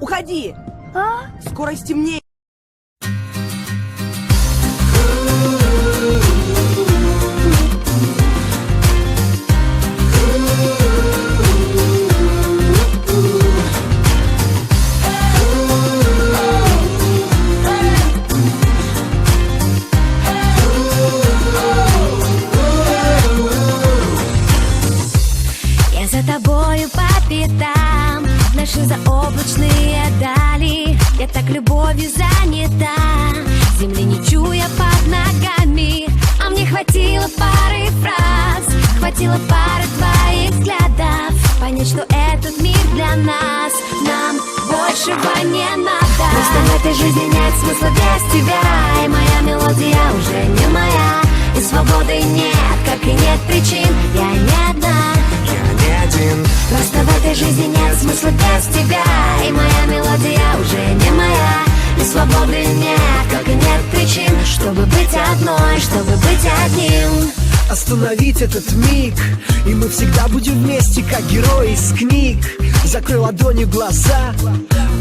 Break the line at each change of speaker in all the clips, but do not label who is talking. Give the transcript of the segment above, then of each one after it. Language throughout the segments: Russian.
Уходи!
А?
Скоро стемнеет.
Я за тобою по пятам, наши заоблачные дали. Я так любовью занята, земли не чуя под ногами. А мне хватило пары фраз, хватило пары твоих взглядов понять, что этот мир для нас, нам большего не надо. Просто в этой жизни нет смысла без тебя, и моя мелодия уже не моя, и свободы нет, как и нет причин. Я не одна, просто в этой жизни нет смысла без тебя, и моя мелодия уже не моя, и свободы нет, как и нет причин, чтобы быть одной, чтобы быть одним.
Остановить этот миг, и мы всегда будем вместе, как герои из книг. Закрой ладонью глаза,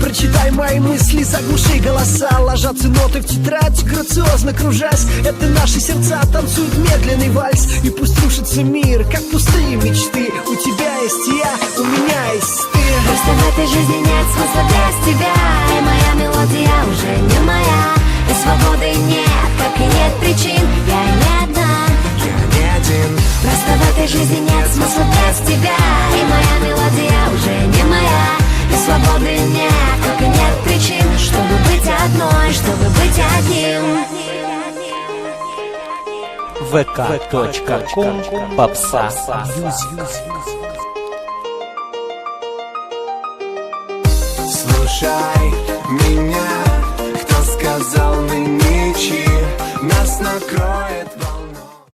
прочитай мои мысли, заглуши голоса. Ложатся ноты в тетрадь, грациозно кружась. Это наши сердца танцуют медленный вальс. И пусть рушится мир, как пустые мечты. У тебя есть я, у меня есть ты.
Просто в этой жизни нет смысла без тебя, и моя мелодия уже не моя, и свободы нет, как и нет причин. Я не одна, просто в этой жизни нет смысла без тебя, и моя мелодия уже не моя, и свободы нет, как и нет причин, чтобы быть одной, чтобы быть одним.
vk.com Попса
Слушай меня, кто сказал мы ничьи, нас накроет волна.